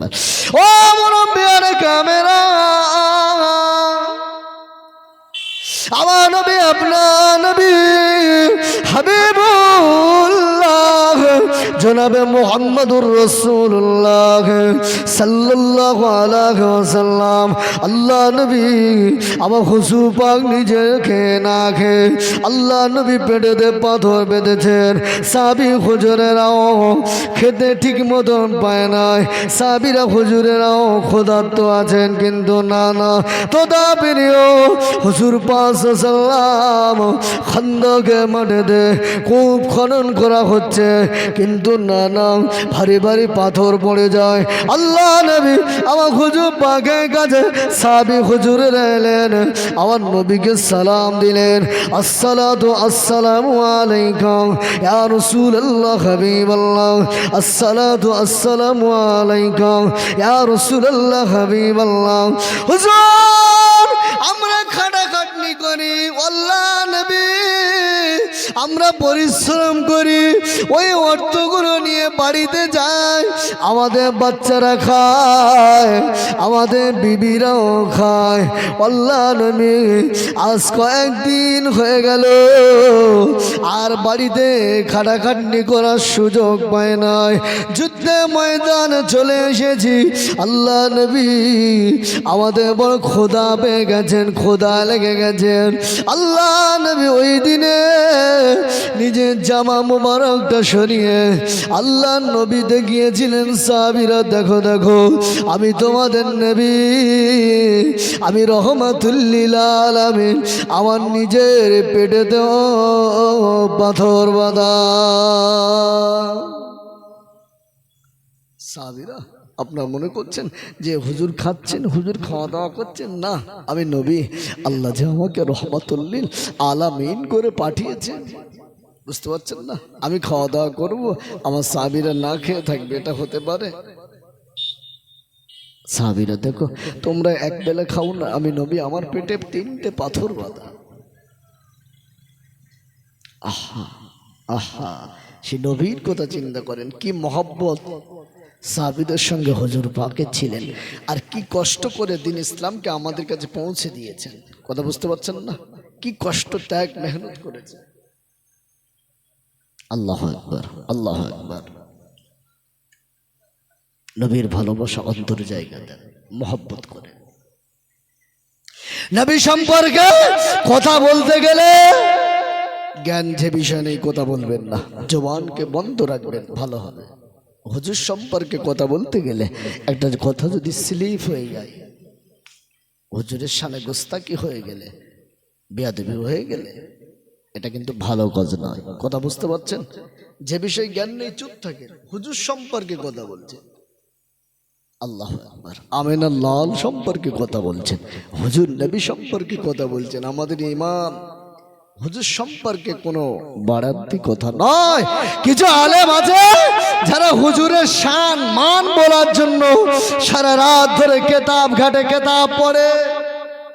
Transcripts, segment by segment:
আকবার। ও মুরব্বিয়ানে camera, আমার নবী আপনার নবী হাবিবুল্লাহ জনাবে মুহাম্মদুর রাসূলুল্লাহ সাল্লাল্লাহু আলাইহি ওয়াসাল্লাম আল্লাহ নবী আমার হুজুর পাক নিজে খেয়ে না খেয়ে আল্লাহ নবী পেটেতে পাথর বেঁধেছেন। সাহাবী হুজুরেরাও খেতে ঠিক মতন পায় নাই, সাহাবীরা হুজুরেরাও ক্ষুধার্ত আছেন, কিন্তু না না তথাপিও হুজুর পাক সাল্লাম খন্দকে মাঠেতে কূপ খনন করা হচ্ছে, কিন্তু না না ভারী ভারী পাথর পড়ে যায়। আল্লাহ নবী আমার হুজুর পাকের কাছে সাহাবী হুজুরে এলেন, আমার নবীকে সালাম দিলেন, আসসালাতু আসসালামু আলাইকুম ইয়া রাসূলুল্লাহ হাবিবাল্লাহ, আসসালাতু আসসালামু আলাইকুম ইয়া রাসূলুল্লাহ হাবিবাল্লাহ। হুজুর আমরা খাটাখাটনি করি, আল্লাহ নবী আমরা পরিশ্রম করি, ওই অর্থগুলো নিয়ে বাড়িতে যাই, আমাদের বাচ্চারা খায়, আমাদের বিবিরাও খায়। আল্লাহ নবী আজ কয়েকদিন হয়ে গেল আর বাড়িতে খাটাখাটনি করার সুযোগ পায় নাই, যুদ্ধে ময়দানে চলে এসেছি। আল্লাহ নবী আমাদের বড় খোদা পেয়ে গেছেন, খোদা লেগে গেছেন। আল্লাহ নবী ওই দিনে নিজের জামা মুবারকটা সরিয়ে আল্লাহ নবীতে গিয়েছিলেন, সাহাবীরা দেখো দেখো আমি তোমাদের নবী, আমি রহমাতুল লিল আলামিন, আমার নিজের পেটেতে পাথর বাঁধা। সাহাবীরা আপনারা মনে করছেন যে হুজুর খাচ্ছেন, হুজুর খাওয়া দাওয়া করছেন? না, আমি নবী, আল্লাহ যে আমাকে রহমাতুল লিল আলামিন করে পাঠিয়েছেন, বুঝতে পারছেন না? আমি খাওয়া দাওয়া করবো, আমার সাহাবীরা না খেয়ে থাকবে, এটা হতে পারে? সাহাবীরা দেখো তোমরা এক বেলা খাও না, আমি নবী আমার পেটে 3টে পাথর বাঁধা। আহা আহা, সে নবীর কথা চিন্তা করেন, কি মহব্বত সাহাবীদের সঙ্গে হুজুর পাকের ছিলেন, আর কি কষ্ট করে দিন ইসলামকে আমাদের কাছে পৌঁছে দিয়েছেন। কথা বুঝতে পারছেন না? কি কষ্ট, ত্যাগ, মেহনত করেছে। আল্লাহু আকবার, আল্লাহু আকবার। নবীর ভালোবাসা অন্তর জায়গা দেন, মহব্বত করে। নবী সম্পর্কে কথা বলতে গেলে জ্ঞান যে বিষয় নেই কথা বলবেন না, জবানকে বন্ধ রাখবেন, ভালো হবে। হুজুর সম্পর্কে কথা বলতে গেলে একটা কথা যদি স্লিপ হয়ে যায়, হুজুরের সামনে গোস্তাকি হয়ে গেলে, বেয়াদবি হয়ে গেলে, এটা কিন্তু ভালো কাজ নয়। কথা বুঝতে পারছেন? যে বিষয়ে জ্ঞান নেই চুপ থাকে, হুজুর সম্পর্কে কথা বলছেন, আল্লাহু আকবার, আমিনা লাল সম্পর্কে কথা বলছেন, হুজুর নবী সম্পর্কে কথা বলছেন, আমাদের ইমাম হুজুর সম্পর্কে কোনো বাড়াতি কথা নয়। কিছু আলেম আছে যারা হুজুরের শান মান বলার জন্য সারা রাত ধরে কেতাব ঘাটে কেতাব পড়ে,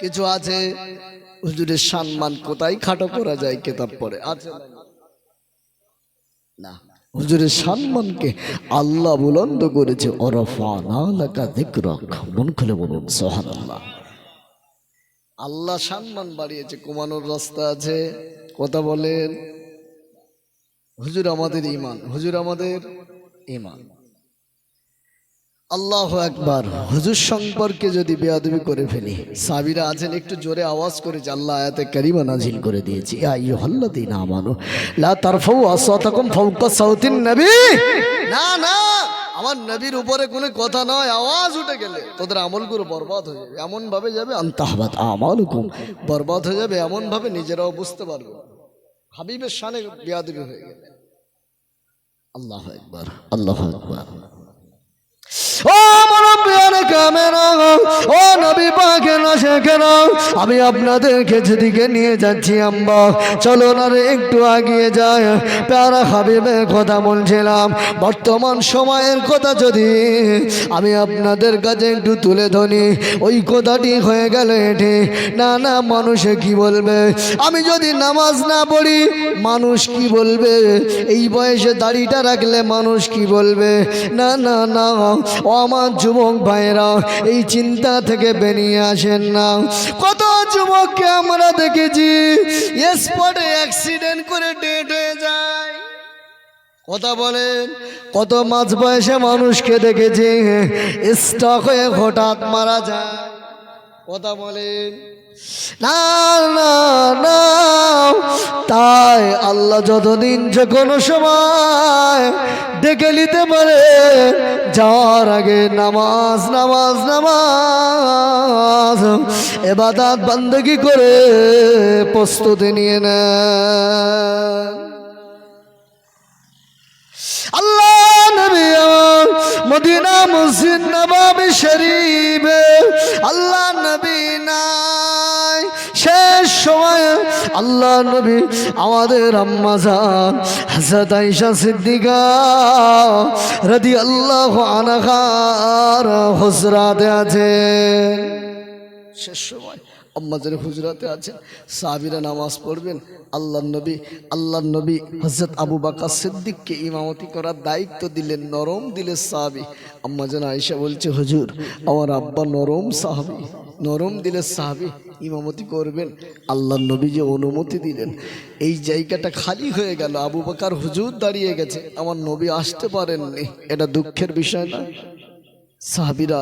কিছু আছে হুজুরের শান মান কোথায় খাটো করা যায় কেতাব পড়ে, আছে না? হুজুরের সম্মানকে আল্লাহ বুলন্দ করেছে, ওরফানা লাকা যিকরাক, মন খুলে বলুন সুবহানাল্লাহ। আল্লাহ সম্মান বাড়িয়েছে, কমানোর রাস্তা আছে। কথা বলেন। হুজুর আমাদের ঈমান, হুজুর আমাদের ঈমান। আল্লাহু আকবার। হুজুর সম্পর্কে যদি বেয়াদবি করে ফেলি, সাহাবীরা আছেন একটু জোরে আওয়াজ করেছে, আল্লাহ আয়াতে কারিমা নাজিল করে দিয়েছে, ইয়া আইয়ুহাল্লাযীনা আমানু লা তারফাউ আসওয়াতাকুম ফাওকা সাওতিন নবী। না না, আমার নবীর উপরে কোনো কথা নয়, আওয়াজ উঠে গেলে তোদের আমলগুলো বরবাদ হয়ে যাবে, এমন ভাবে যাবে আনতাহবাত আমালুকুম, বরবাদ হয়ে যাবে এমন ভাবে নিজেরাও বুঝতে পারবে হাবিবের শানে বেয়াদবি হয়ে গেলে। আল্লাহু আকবার, আল্লাহু আকবার। ও মুরব্বিয়ানে কামেরা ও নবী পাকের আশিকেরা, আমি আপনাদেরকে যেদিকে নিয়ে যাচ্ছি আম্মা, চলো না রে একটু এগিয়ে যায়। প্যারা হাবিবের কথা বলছিলাম, বর্তমান সময়ের কথা যদি আমি আপনাদের কাছে একটু তুলে ধরি, ওই কথাটি হয়ে গেল এটি না না মানুষে কি বলবে, আমি যদি নামাজ না পড়ি মানুষ কি বলবে, এই বয়সে দাড়িটা রাখলে মানুষ কি বলবে, না না না ও আমার যুবক ভাইরা, এই চিন্তা থেকে বেরিয়ে আসেন না। কত যুবককে আমরা দেখেছি স্পটে অ্যাক্সিডেন্ট করে ডেড হয়ে যায়, কথা বলেন। কত মাঝ বয়সে মানুষকে দেখেছি স্ট্রোক হয়ে হঠাৎ মারা যায়, কথা বলেন। না না না, তাই আল্লাহ যতদিন যে কোনো সময় ডেকে নিতে পারে, যাওয়ার আগে নামাজ নামাজ নামাজ ইবাদত বندگی করে প্রস্তুতি নিয়ে নেন। আল্লাহ নবী আমার মদিনা মসজিদ নববী শরীফে আল্লাহ নবী নাই, শেষ সময় আল্লাহ নবী আমাদের আম্মা জান হযরত আয়েশা সিদ্দিকা রাদিয়াল্লাহু আনহার হুজরাতে আছেন। শেষ সময় আম্মাজানের হুজরাতে আছেন, সাহাবীরা নামাজ পড়বেন। আল্লাহর নবী হযরত আবু বকর সিদ্দিককে ইমামতি করার দায়িত্ব দিলেন, নরম দিলে সাহাবী। আম্মাজান আয়েশা বলছে, হুজুর আমার আব্বা নরম সাহাবী, নরম দিলে সাহাবী ইমামতি করবেন। আল্লাহর নবী যে অনুমতি দিলেন, এই জায়গাটা খালি হয়ে গেল, আবু বকর হুজুর দাঁড়িয়ে গেছে, আমার নবী আসতে পারেননি, এটা দুঃখের বিষয় না? সাহাবীরা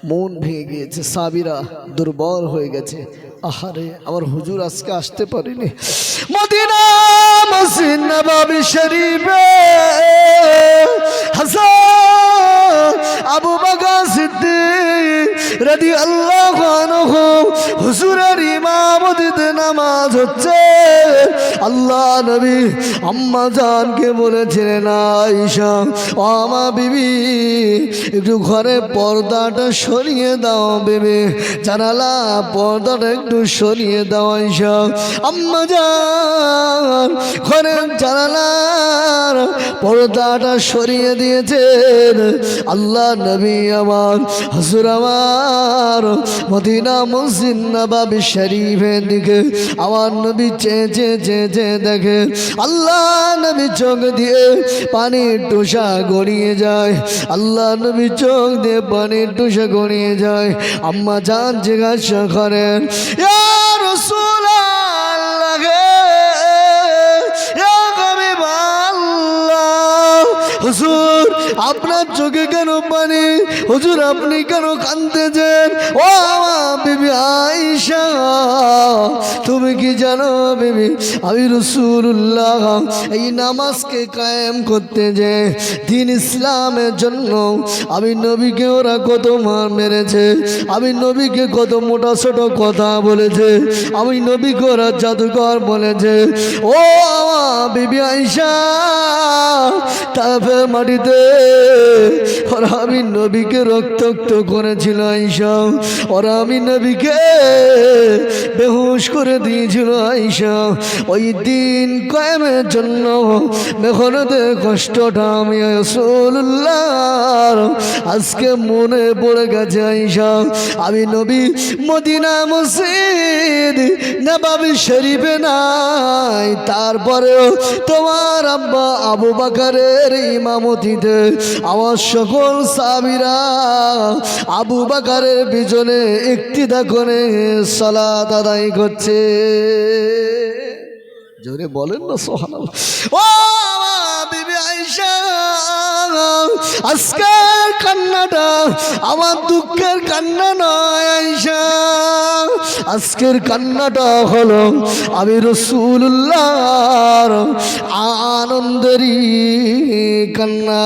মন ভেঙে গিয়েছে, সাহাবীরা দুর্বল হয়ে গেছে, আহারে আমার হুজুর আজকে আসতে পারেনি। মদিনা মসজিদ নববী শরীফে হযরত আবু বকর সিদ্দিক রাদিয়াল্লাহু আনহু হুজুরের ইমামতিতে নামাজ হচ্ছে। আল্লাহ নবী আম্মা জানকে বলেছিলেন, আয়েশা ও আমার বিবি একটু ঘরে পর্দাটা সরিয়ে দাও, বিবি জানালা পর্দাটা একটু সরিয়ে দাও। আয়েশা আম্মা জান ঘরের জানালার পর্দাটা সরিয়ে দিয়েছেন। আল্লাহ নবী আমার হুজুর আমার মদিনা মসজিদ নববী শরীফের দিকে আমার নবী চেয়ে দেখে, আল্লাহ নবী চোখ দিয়ে পানির টুসা গড়িয়ে যায়, আল্লাহ নবী চোখ দিয়ে পানির টুসা গড়িয়ে যায়। আম্মা জান জিজ্ঞাসা করেন, ইয়া রাসূলুল্লাহ ইয়া হাবিবাল্লাহ, হুজুর আপনার চোখে কেন পানি, হুজুর আপনি কেন কাঁদতেছেন? ও আমার বিবি আয়েশা তুমি কি জানো বিবি, আমি রাসূলুল্লাহ এই নামাজকে কায়েম করতে যে দিন ইসলামের জন্য আমি নবীকে ওরা কত মার মেরেছে, আমি নবীকে কত মোটা ছোট কথা বলেছে, আমি নবীকে ওরা জাদুকর বলেছে। ও আমার বিবি আয়েশা তারপর মাটিতে ওরা আমি নবীকে রক্তাক্ত করেছিল, আয়েশা ওরা আমি নবীকে বেহুশ করে দিয়েছিল। আয়েশা ওই দিন কায়েমের জন্য মেহনতে কষ্টটা আমি রাসূলুল্লাহ আজকে মনে পড়ে গেছে। আয়েশা আমি নবী মদিনা মসজিদ নববী শরীফে নাই, তারপরেও তোমার আব্বা আবু বকরের ইমামতিতে আমার সকল সাহাবীরা আবু বকরের পিছনে ইক্তিদা করে সালাত আদায় করছে। জোরে বলেন না সুবহানাল্লাহ। ও বিবি আয়েশা আজকের কান্নাটা আমার দুঃখের কান্না নয় আয়েশা, আজকের কান্নাটা হলো আমি রাসূলুল্লাহর আনন্দেরই কান্না।